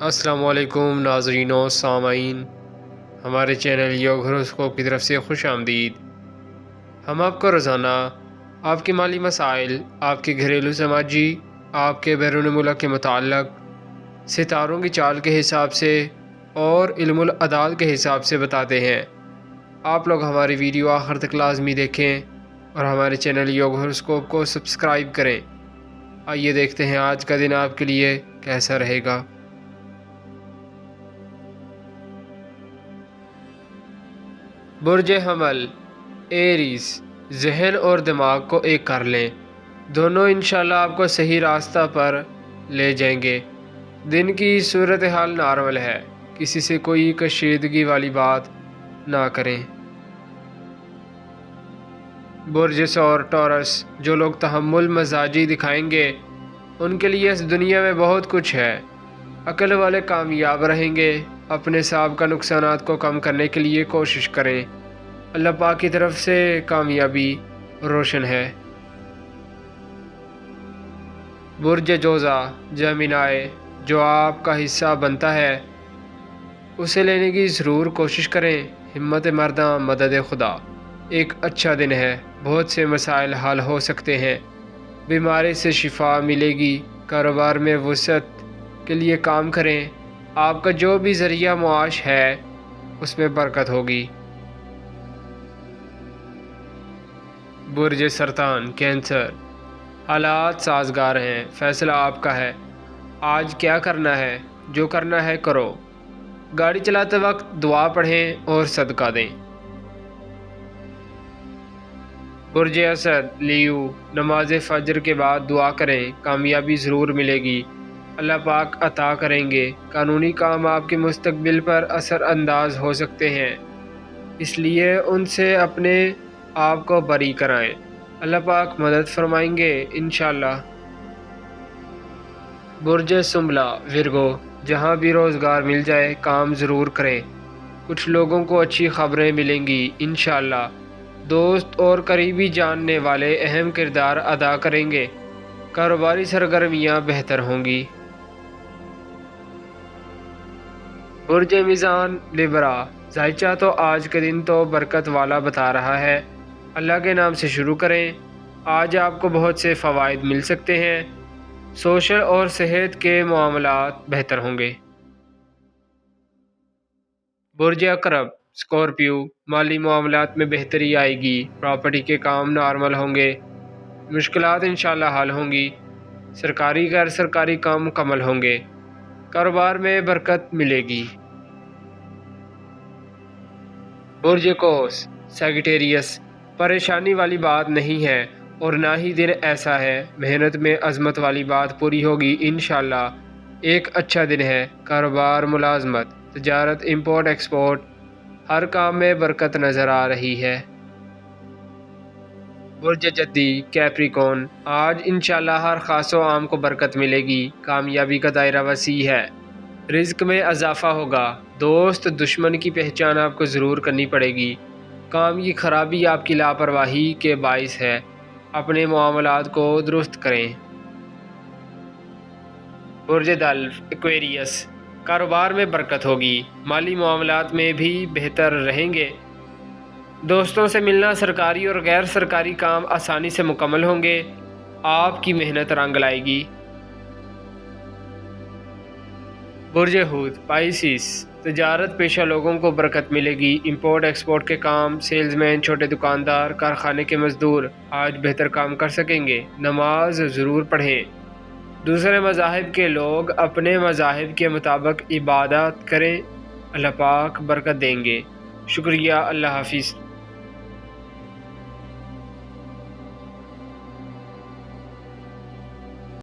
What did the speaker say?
السلام علیکم ناظرین و سامعین، ہمارے چینل یوگ ہوروسکوپ کی طرف سے خوش آمدید۔ ہم آپ کو روزانہ آپ کے مالی مسائل، آپ کے گھریلو سماجی، آپ کے بیرون ملک کے متعلق ستاروں کی چال کے حساب سے اور علم الاعداد کے حساب سے بتاتے ہیں۔ آپ لوگ ہماری ویڈیو آخر تک لازمی دیکھیں اور ہمارے چینل یوگ ہوروسکوپ کو سبسکرائب کریں۔ آئیے دیکھتے ہیں آج کا دن آپ کے لیے کیسا رہے گا۔ برج حمل ایریز، ذہن اور دماغ کو ایک کر لیں، دونوں انشاءاللہ آپ کو صحیح راستہ پر لے جائیں گے۔ دن کی صورتحال نارمل ہے، کسی سے کوئی کشیدگی والی بات نہ کریں۔ برج ثور ٹورس، جو لوگ تحمل مزاجی دکھائیں گے ان کے لیے اس دنیا میں بہت کچھ ہے۔ عقل والے کامیاب رہیں گے۔ اپنے سابقہ نقصانات کو کم کرنے کے لیے کوشش کریں۔ اللہ پاک کی طرف سے کامیابی روشن ہے۔ برج جوزا جیمنائی، جو آپ کا حصہ بنتا ہے اسے لینے کی ضرور کوشش کریں۔ ہمت مرداں مدد خدا، ایک اچھا دن ہے، بہت سے مسائل حل ہو سکتے ہیں، بیماری سے شفا ملے گی۔ کاروبار میں وسعت کے لیے کام کریں، آپ کا جو بھی ذریعہ معاش ہے اس میں برکت ہوگی۔ برج سرطان کینسر، حالات سازگار ہیں، فیصلہ آپ کا ہے۔ آج کیا کرنا ہے، جو کرنا ہے کرو۔ گاڑی چلاتے وقت دعا پڑھیں اور صدقہ دیں۔ برج اسد لیو، نماز فجر کے بعد دعا کریں، کامیابی ضرور ملے گی، اللہ پاک عطا کریں گے۔ قانونی کام آپ کے مستقبل پر اثر انداز ہو سکتے ہیں، اس لیے ان سے اپنے آپ کو بری کرائیں، اللہ پاک مدد فرمائیں گے انشاءاللہ۔ برج سنبلہ ورگو، جہاں بھی روزگار مل جائے کام ضرور کریں، کچھ لوگوں کو اچھی خبریں ملیں گی انشاءاللہ۔ دوست اور قریبی جاننے والے اہم کردار ادا کریں گے، کاروباری سرگرمیاں بہتر ہوں گی۔ برج میزان لبرا، ذائچہ تو آج کے دن تو برکت والا بتا رہا ہے، اللہ کے نام سے شروع کریں، آج آپ کو بہت سے فوائد مل سکتے ہیں، سوشل اور صحت کے معاملات بہتر ہوں گے۔ برج عقرب اسکورپیو، مالی معاملات میں بہتری آئے گی، پراپرٹی کے کام نارمل ہوں گے، مشکلات انشاءاللہ حل ہوں گی، سرکاری غیر سرکاری کام مکمل ہوں گے، کاروبار میں برکت ملے گی۔ برج قوس سیگیٹیریس، پریشانی والی بات نہیں ہے اور نہ ہی دن ایسا ہے، محنت میں عظمت والی بات پوری ہوگی انشاءاللہ، ایک اچھا دن ہے، کاروبار ملازمت تجارت امپورٹ ایکسپورٹ ہر کام میں برکت نظر آ رہی ہے۔ برج جدی کیپریکون، آج انشاءاللہ ہر خاص و عام کو برکت ملے گی، کامیابی کا دائرہ وسیع ہے، رزق میں اضافہ ہوگا، دوست دشمن کی پہچان آپ کو ضرور کرنی پڑے گی، کام کی خرابی آپ کی لاپرواہی کے باعث ہے، اپنے معاملات کو درست کریں۔ برج دلو ایکویریس، کاروبار میں برکت ہوگی، مالی معاملات میں بھی بہتر رہیں گے، دوستوں سے ملنا، سرکاری اور غیر سرکاری کام آسانی سے مکمل ہوں گے، آپ کی محنت رنگ لائے گی۔ برج حوت پائسیس، تجارت پیشہ لوگوں کو برکت ملے گی، امپورٹ ایکسپورٹ کے کام، سیلز مین، چھوٹے دکاندار، کارخانے کے مزدور آج بہتر کام کر سکیں گے، نماز ضرور پڑھیں، دوسرے مذاہب کے لوگ اپنے مذاہب کے مطابق عبادات کریں، اللہ پاک برکت دیں گے۔ شکریہ، اللہ حافظ۔